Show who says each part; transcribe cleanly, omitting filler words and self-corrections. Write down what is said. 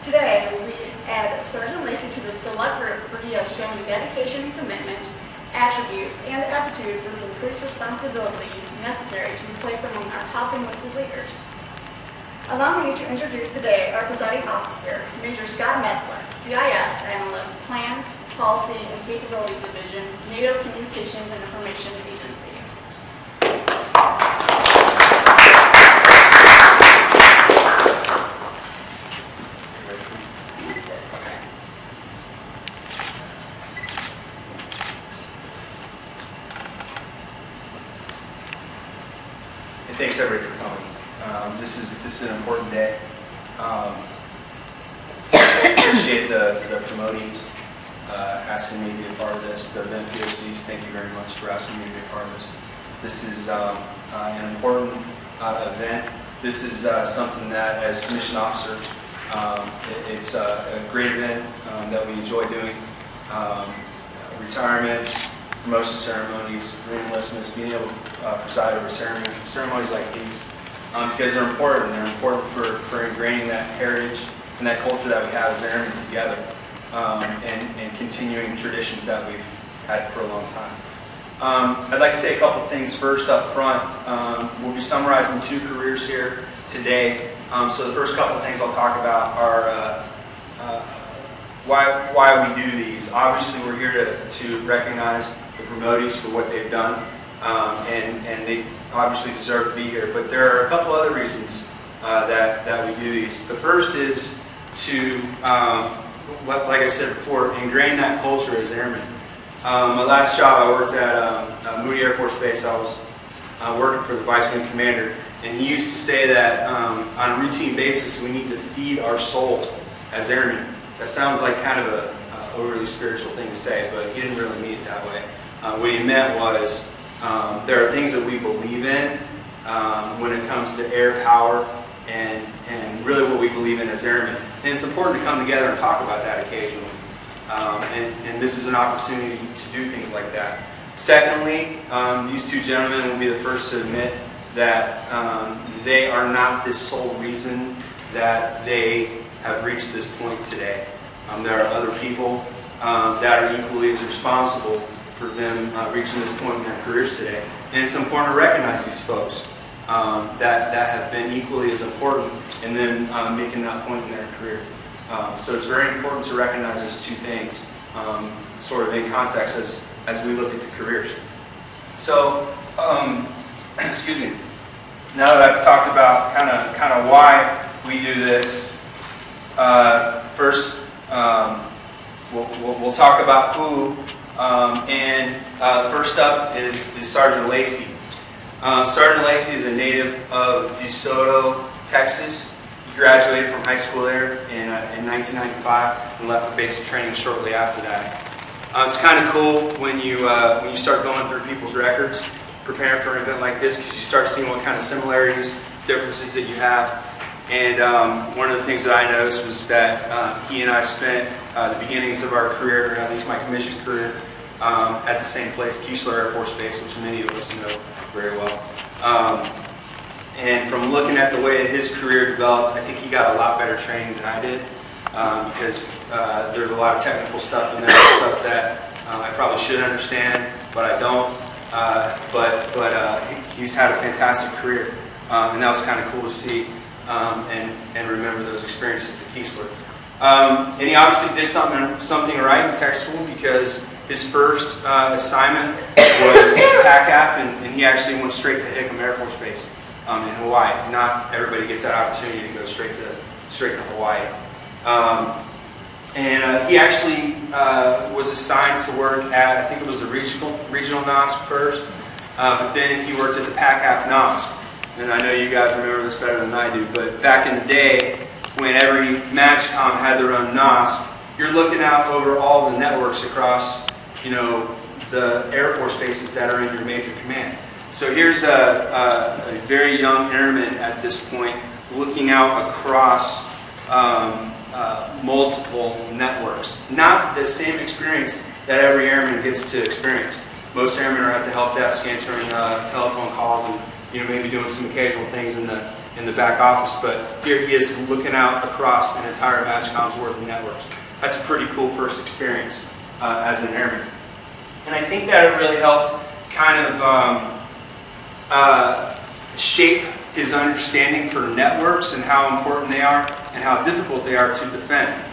Speaker 1: Today, we add Sergeant Lacey to the select group for he has shown the dedication, commitment, attributes, and aptitude for the increased responsibility necessary to be placed among our top enlisted leaders. Allow me to introduce today our presiding officer, Major Scott Metzler, CIS Analyst, Plans, Policy, and Capabilities Division, NATO Communications and Information Agency.
Speaker 2: And thanks everybody for coming. This is an important day. I appreciate the promotees asking me to be a part of this. The event POCs, thank you very much for asking me to be a part of this. This is an important event. This is something that, as commissioned officer, it's a great event that we enjoy doing. Retirements, promotion ceremonies, re-enlistments, being able to preside over ceremonies like these, because they're important. They're important for ingraining that heritage and that culture that we have as airmen together, and continuing traditions that we've had for a long time. I'd like to say a couple things first up front. We'll be summarizing 2 careers here today. So the first couple of things I'll talk about are why we do these. Obviously, we're here to recognize the promotees for what they've done, and they obviously deserve to be here. But there are a couple other reasons that we do these. The first is to, like I said before, ingrain that culture as airmen. My last job, I worked at Moody Air Force Base. I was working for the Vice Wing Commander, and he used to say that on a routine basis we need to feed our soul as airmen. That sounds like kind of a overly spiritual thing to say, but he didn't really mean it that way. What he meant was there are things that we believe in when it comes to air power and really what we believe in as airmen. And it's important to come together and talk about that occasionally. And this is an opportunity to do things like that. Secondly, these 2 gentlemen will be the first to admit that they are not the sole reason that they have reached this point today. There are other people that are equally as responsible for them reaching this point in their careers today. And it's important to recognize these folks that have been equally as important in them making that point in their career. So it's very important to recognize those 2 things sort of in context as we look at the careers. So, excuse me, now that I've talked about kind of why we do this, first we'll talk about who, and first up is Sergeant Lacey. Sergeant Lacey is a native of DeSoto, Texas. He graduated from high school there in 1995 and left for basic training shortly after that. It's kind of cool when you start going through people's records, preparing for an event like this, because you start seeing what kind of similarities, differences that you have. And one of the things that I noticed was that he and I spent the beginnings of our career, or at least my commissioned career, at the same place, Keesler Air Force Base, which many of us know very well. And from looking at the way his career developed, I think he got a lot better training than I did, because there's a lot of technical stuff in there, stuff that I probably should understand, but I don't. But he's had a fantastic career, and that was kind of cool to see. And remember those experiences at Keesler. And he obviously did something right in tech school, because his first assignment was PACAF, and he actually went straight to Hickam Air Force Base in Hawaii. Not everybody gets that opportunity to go straight to Hawaii. And he actually was assigned to work at, I think it was the regional NOSC first, but then he worked at the PACAF NOSC. And I know you guys remember this better than I do, but back in the day, when every MAGCOM had their own NOSC, you're looking out over all the networks across, the Air Force bases that are in your major command. So here's a very young airman at this point looking out across multiple networks. Not the same experience that every airman gets to experience. Most airmen are at the help desk answering telephone calls and maybe doing some occasional things in the in the back office, but here he is looking out across an entire MAGCOM's worth of networks. That's a pretty cool first experience as an airman. And I think that it really helped kind of shape his understanding for networks and how important they are and how difficult they are to defend.